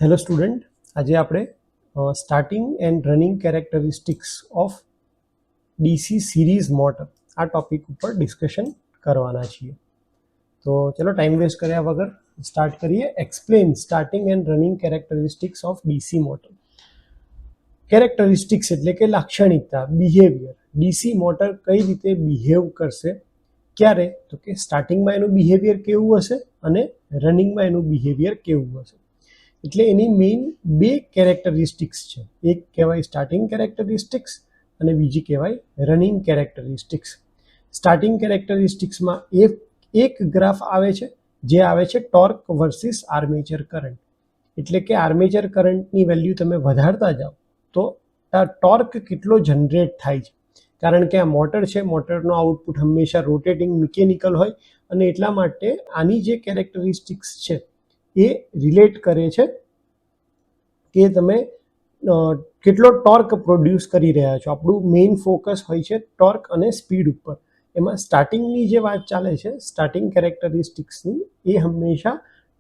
Hello student, આજે આપણે starting and running characteristics of DC series motor આ topic ઉપર ડિસ્કશન કરવાના છીએ. તો ચલો ટાઈમ વેસ્ટ કર્યા વગર સ્ટાર્ટ કરીએ. Explain starting and running characteristics of DC motor. Characteristics એટલે કે લાક્ષણિકતા, બિહેવિયર. ડીસી મોટર કઈ રીતે બિહેવ કરશે, ક્યારે, તો કે સ્ટાર્ટિંગમાં એનું બિહેવિયર કેવું હશે અને રનિંગમાં એનું બિહેવિયર કેવું હશે. એટલે એની મેઇન બે કેરેક્ટરિસ્ટિક્સ છે. એક કહેવાય સ્ટાર્ટિંગ કેરેક્ટરિસ્ટિક્સ અને બીજી કહેવાય રનિંગ કેરેક્ટરિસ્ટિક્સ. સ્ટાર્ટિંગ કેરેક્ટરિસ્ટિક્સમાં એક ગ્રાફ આવે છે જે આવે છે ટોર્ક વર્સિસ આર્મેચર કરંટ. એટલે કે આર્મેચર કરંટની વેલ્યુ તમે વધારતા જાઓ તો આ ટોર્ક કેટલો જનરેટ થાય છે. કારણ કે આ મોટર છે, મોટરનો આઉટપુટ હંમેશા રોટેટિંગ મિકેનિકલ હોય અને એટલા માટે આની જે કેરેક્ટરિસ્ટિક્સ છે એ રિલેટ કરે છે કે તમે કેટલો ટોર્ક પ્રોડ્યુસ કરી રહ્યા છો. આપણું મેઇન ફોકસ હોય છે ટોર્ક અને સ્પીડ ઉપર. એમાં સ્ટાર્ટિંગની જે વાત ચાલે છે, સ્ટાર્ટિંગ કેરેક્ટરિસ્ટિક્સની, એ હંમેશા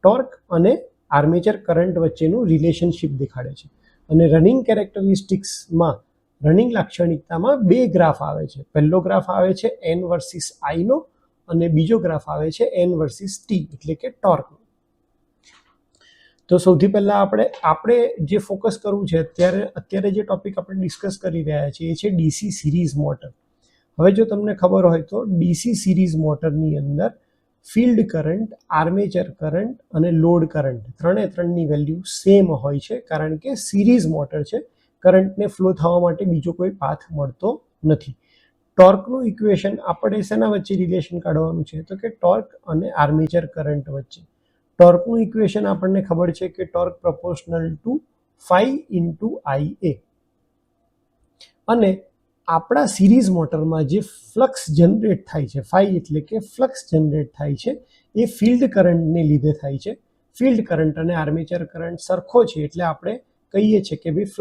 ટોર્ક અને આર્મેચર કરંટ વચ્ચેનું રિલેશનશિપ દેખાડે છે. અને રનિંગ કેરેક્ટરિસ્ટિક્સમાં, રનિંગ લાક્ષણિકતામાં બે ગ્રાફ આવે છે. પહેલો ગ્રાફ આવે છે એન વર્સિસ આઈનો અને બીજો ગ્રાફ આવે છે એન વર્સિસ ટી એટલે કે ટોર્કનો. તો સૌથી પહેલાં આપણે જે ફોકસ કરવું છે અત્યારે જે ટોપિક આપણે ડિસ્કસ કરી રહ્યા છીએ એ છે ડીસી સિરીઝ મોટર. હવે જો તમને ખબર હોય તો ડીસી સિરીઝ મોટરની અંદર ફિલ્ડ કરંટ, આર્મેચર કરંટ અને લોડ કરંટ ત્રણની વેલ્યુ સેમ હોય છે. કારણ કે સિરીઝ મોટર છે, કરંટને ફ્લો થવા માટે બીજો કોઈ પાથ મળતો નથી. ટોર્કનું ઇક્વેશન આપણે શેના વચ્ચે રિલેશન કાઢવાનું છે, તો કે ટોર્ક અને આર્મેચર કરંટ વચ્ચે. ટોર્કનું ઇક્વેશન આપણને ખબર છે કે torque proportional to phi into I A. અને આપણા સિરીઝ મોટરમાં જે ફ્લક્સ જનરેટ થાય છે, ફાઈ એટલે કે ફ્લક્સ જનરેટ થાય છે, એ ફિલ્ડ કરંટને લીધે થાય છે. ફિલ્ડ કરંટ અને આર્મેચર કરંટ સરખો છે એટલે આપણે કહીએ છીએ કે ભાઈ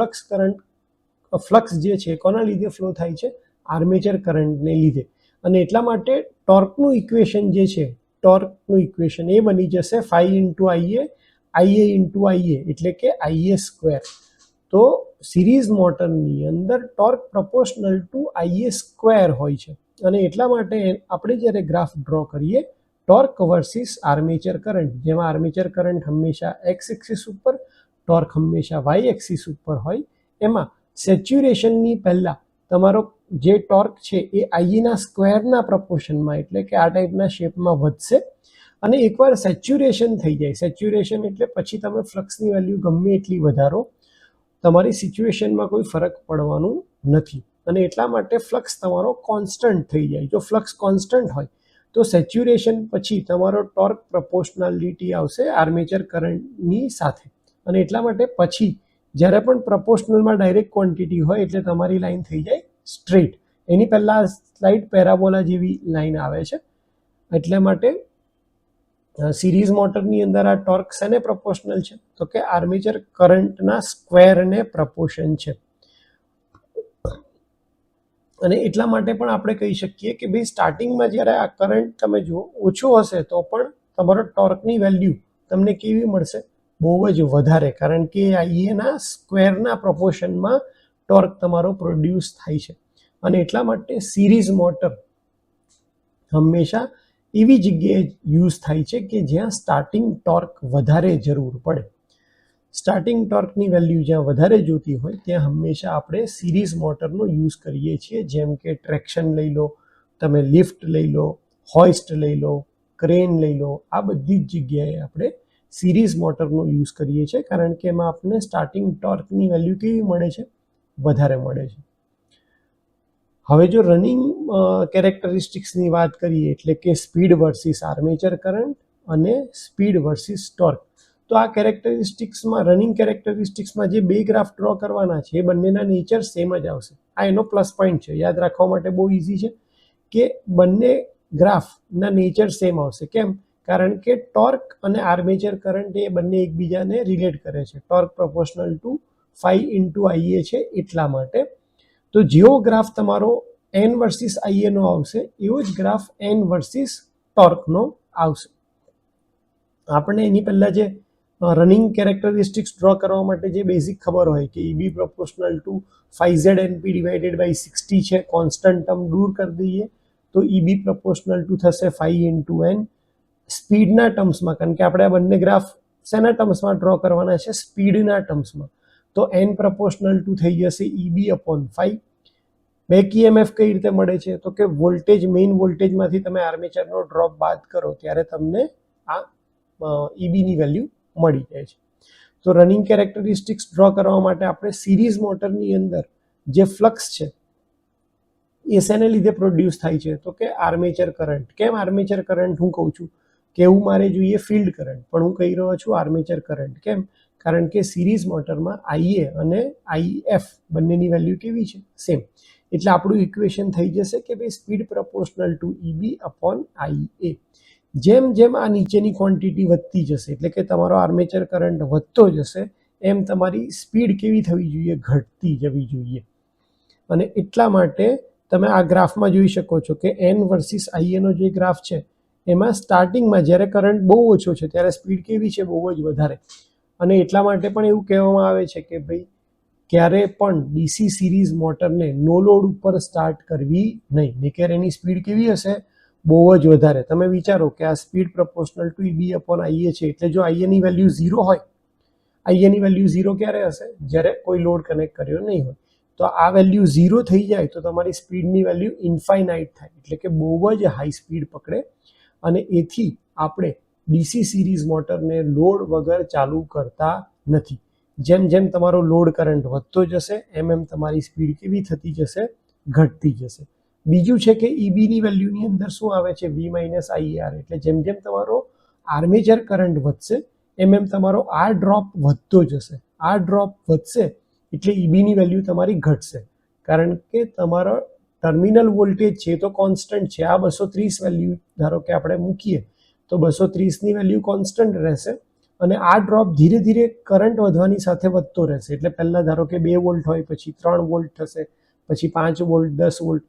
ફ્લક્સ જે છે કોના લીધે ફ્લો થાય છે, આર્મેચર કરંટને લીધે. અને એટલા માટે ટોર્કનું ઇક્વેશન જે છે, ટોર્કનું ઇક્વેશન એ બની જશે ફાઈ ઇન્ટુ આઈએ, આઈએ ઇન્ટુ આઈએ એટલે કે આઈએ સ્ક્વેર. તો સિરીઝ મોટરની અંદર ટોર્ક પ્રપોર્શનલ ટુ આઈએ સ્ક્વેર હોય છે. અને એટલા માટે આપણે જ્યારે ગ્રાફ ડ્રો કરીએ ટોર્ક વર્સિસ આર્મેચર કરંટ, જેમાં આર્મેચર કરંટ હંમેશા એક્સ એક્સિસ ઉપર, ટોર્ક હંમેશા વાય એક્સિસ ઉપર હોય, એમાં સેચ્યુરેશનની પહેલાં તમારો જે ટોર્ક છે એ આઈના સ્ક્વેરના પ્રપોર્શનમાં એટલે કે આ ટાઈપના શેપમાં વધશે. અને એકવાર સેચ્યુરેશન થઈ જાય, સેચ્યુરેશન એટલે પછી તમે ફ્લક્સની વેલ્યુ ગમે એટલી વધારો, તમારી સિચ્યુએશનમાં કોઈ ફરક પડવાનું નથી. અને એટલા માટે ફ્લક્સ તમારો કોન્સ્ટન્ટ થઈ જાય. જો ફ્લક્સ કોન્સ્ટન્ટ હોય તો સેચ્યુરેશન પછી તમારો ટોર્ક પ્રપોર્શનાલિટી આવશે આર્મેચર કરંટની સાથે. અને એટલા માટે પછી જ્યારે પણ પ્રપોર્શનલમાં ડાયરેક્ટ ક્વોન્ટિટી હોય એટલે તમારી લાઈન થઈ જાય સ્ટ્રેટ. એની પહેલાં સ્લાઇડ પેરાબોલા જેવી લાઈન આવે છે. એટલા માટે સિરીઝ મોટરની અંદર આ ટોર્ક શેને પ્રપોર્શનલ છે, તો કે આર્મેચર કરંટના સ્ક્વેરને પ્રપોર્શન છે. અને એટલા માટે પણ આપણે કહી શકીએ કે ભાઈ સ્ટાર્ટિંગમાં જ્યારે આ કરંટ તમે જુઓ ઓછો હશે તો પણ તમારો ટોર્કની વેલ્યુ તમને કેવી મળશે, બહુ જ વધારે. કારણ કે આઈએના સ્ક્વેરના પ્રપોર્શનમાં ટોર્ક તમારો પ્રોડ્યુસ થાય છે. અને એટલા માટે સિરીઝ મોટર હંમેશા એવી જગ્યાએ યુઝ થાય છે કે જ્યાં સ્ટાર્ટિંગ ટોર્ક વધારે જરૂર પડે. સ્ટાર્ટિંગ ટોર્કની વેલ્યુ જ્યાં વધારે જોતી હોય ત્યાં હંમેશા આપણે સિરીઝ મોટરનો યુઝ કરીએ છીએ. જેમ કે ટ્રેક્શન લઈ લો, તમે લિફ્ટ લઈ લો, હોઇસ્ટ લઈ લો, ક્રેન લઈ લો, આ બધી જ જગ્યાએ આપણે સિરીઝ મોટરનો યુઝ કરીએ છીએ. કારણ કે એમાં આપણને સ્ટાર્ટિંગ ટોર્કની વેલ્યુ કેવી મળે છે, વધારે મળે છે. હવે જો રનિંગ કેરેક્ટરિસ્ટિક્સની વાત કરીએ એટલે કે સ્પીડ વર્સિસ આર્મેચર કરંટ અને સ્પીડ વર્સિસ ટોર્ક, તો આ કેરેક્ટરિસ્ટિક્સમાં, રનિંગ કેરેક્ટરિસ્ટિક્સમાં જે બે ગ્રાફ ડ્રો કરવાના છે એ બંનેના નેચર સેમ જ આવશે. આ એનો પ્લસ પોઈન્ટ છે, યાદ રાખવા માટે બહુ ઇઝી છે કે બંને ગ્રાફના નેચર સેમ આવશે. કેમ? કારણ કે ટોર્ક અને આર્મેચર કરંટ એ બંને એકબીજાને રિલેટ કરે છે. Torque proportional to phi into I A છે એટલા માટે. તો જેવો ગ્રાફ તમારો એન વર્સિસ આઈએનો આવશે એવો જ ગ્રાફ એન વર્સિસ ટોર્કનો આવશે. આપણે એની પહેલાં જે રનિંગ કેરેક્ટરિસ્ટિક્સ ડ્રો કરવા માટે જે બેઝિક ખબર હોય કે EB proportional to 5ZNP divided by 60 છે, કોન્સ્ટન્ટ ટર્મ દૂર કરી દઈએ તો EB પ્રોપોર્શનલ ટુ થશે 5 × n. સ્પીડના ટર્મ્સમાં, કારણ કે આપણે આ બંને ગ્રાફ શેના ટર્મ્સમાં ડ્રો કરવાના છે, સ્પીડના ટર્મ્સમાં, તો n પ્રોપોર્શનલ ટુ થઈ જશે EB/5. બેક EMF કઈ રીતે મળે છે, તો કે વોલ્ટેજ, મેઇન વોલ્ટેજમાંથી તમે આર્મેચરનો ડ્રોપ બાદ કરો ત્યારે તમને આ EBની વેલ્યુ મળી જાય છે. તો રનિંગ કેરેક્ટરિસ્ટિક્સ ડ્રો કરવા માટે આપણે સિરીઝ મોટરની અંદર જે ફ્લક્સ છે એ શેને લીધે પ્રોડ્યુસ થાય છે, તો કે આર્મેચર કરંટ. કેમ આર્મેચર કરંટ હું કહું છું, કેવું મારે જોઈએ ફિલ્ડ કરંટ, પણ હું કહી રહ્યો છું આર્મેચર કરંટ. કેમ? કારણ કે સિરીઝ મોટરમાં IA અને IF બંનેની વેલ્યુ કેવી છે, સેમ. એટલે આપણું ઇક્વેશન થઈ જશે કે ભાઈ સ્પીડ પ્રોપોર્શનલ ટુ EB/IA. જેમ જેમ આ નીચેની ક્વોન્ટિટી વધતી જશે, એટલે કે તમારો આર્મેચર કરંટ વધતો જશે, એમ તમારી સ્પીડ કેવી થવી જોઈએ, ઘટતી જવી જોઈએ. અને એટલા માટે તમે આ ગ્રાફમાં જોઈ શકો છો કે N વર્સિસ IA નો જે ગ્રાફ છે એમાં સ્ટાર્ટિંગમાં જ્યારે કરંટ બહુ ઓછો છે ત્યારે સ્પીડ કેવી છે, બહુ જ વધારે. અને એટલા માટે પણ એવું કહેવામાં આવે છે કે ભાઈ ક્યારે પણ DC સિરીઝ મોટરને નો લોડ ઉપર સ્ટાર્ટ કરવી નહીં, નહીંતર એની સ્પીડ કેવી હશે, બહુ જ વધારે. તમે વિચારો કે આ સ્પીડ પ્રોપોર્શનલ ટુ EB/IA છે, એટલે જો IA ની વેલ્યુ 0 હોય, IA ની વેલ્યુ 0 ક્યારે હશે, જ્યારે કોઈ લોડ કનેક્ટ કર્યો નહીં હોય. તો આ વેલ્યુ 0 થઈ જાય તો તમારી સ્પીડની વેલ્યુ ઇન્ફાઇનાઇટ થાય, એટલે કે બહુ જ હાઈ સ્પીડ પકડે. અને એથી આપણે DC સિરીઝ મોટરને લોડ વગર ચાલુ કરતા નથી. જેમ જેમ તમારો લોડ કરંટ વધતો જશે એમ એમ તમારી સ્પીડ કેવી થતી જશે, ઘટતી જશે. બીજું છે કે EBની વેલ્યુની અંદર શું આવે છે, V - IR. એટલે જેમ જેમ તમારો આર્મેચર કરંટ વધશે એમ એમ તમારો આ ડ્રોપ વધતો જશે. આ ડ્રોપ વધશે એટલે EBની વેલ્યુ તમારી ઘટશે, કારણ કે તમારો ટર્મિનલ વોલ્ટેજ છે તો કોન્સ્ટન્ટ છે. આ 230 વેલ્યુ ધારો કે આપણે મૂકીએ તો 230ની વેલ્યુ કોન્સ્ટન્ટ રહેશે અને આ ડ્રોપ ધીરે ધીરે કરંટ વધવાની સાથે વધતો રહેશે. એટલે પહેલાં ધારો કે 2 વોલ્ટ હોય, પછી 3 વોલ્ટ થશે, પછી 5 વોલ્ટ, 10 વોલ્ટ.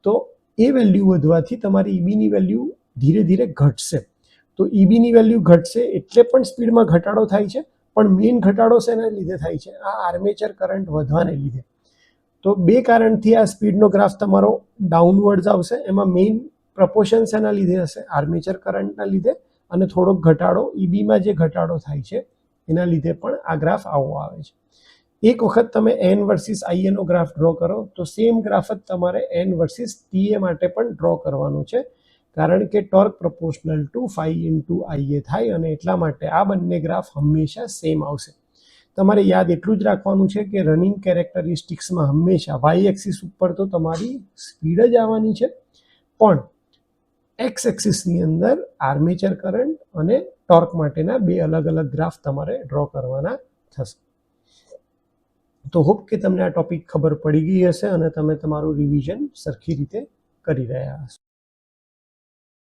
તો એ વેલ્યુ વધવાથી તમારી EBની વેલ્યુ ધીરે ધીરે ઘટશે. તો EBની વેલ્યુ ઘટશે એટલે પણ સ્પીડમાં ઘટાડો થાય છે, પણ મેઇન ઘટાડો શેના લીધે થાય છે, આ આર્મેચર કરંટ વધવાને લીધે. તો બે કારણથી આ સ્પીડનો ગ્રાફ તમારો ડાઉનવર્ડ્સ આવશે. એમાં મેઇન પ્રપોર્શન શેના લીધે હશે, આર્મેચર કરંટના લીધે, અને થોડોક ઘટાડો EBમાં જે ઘટાડો થાય છે એના લીધે પણ આ ગ્રાફ આવો આવે છે. એક વખત તમે N વર્સિસ IA નો ગ્રાફ ડ્રો કરો તો સેમ ગ્રાફ જ તમારે N વર્સિસ TA માટે પણ ડ્રો કરવાનો છે, કારણ કે ટોર્ક પ્રોપોર્શનલ ટુ 5 × IA થાય, અને એટલા માટે આ બંને ગ્રાફ હંમેશા સેમ આવશે. તમારે યાદ એટલું જ રાખવાનું છે કે રનિંગ કેરેક્ટરિસ્ટિક્સમાં હંમેશા Y એક્સિસ ઉપર તો તમારી સ્પીડ જ આવવાની છે, પણ X એક્સિસની અંદર આર્મેચર કરંટ અને ટોર્ક માટેના બે અલગ અલગ ગ્રાફ તમારે ડ્રો કરવાના થશે. તો હોપ કે તમને આ ટોપિક ખબર પડી ગઈ હશે અને તમે તમારું રિવિઝન સરખી રીતે કરી રહ્યા હશો.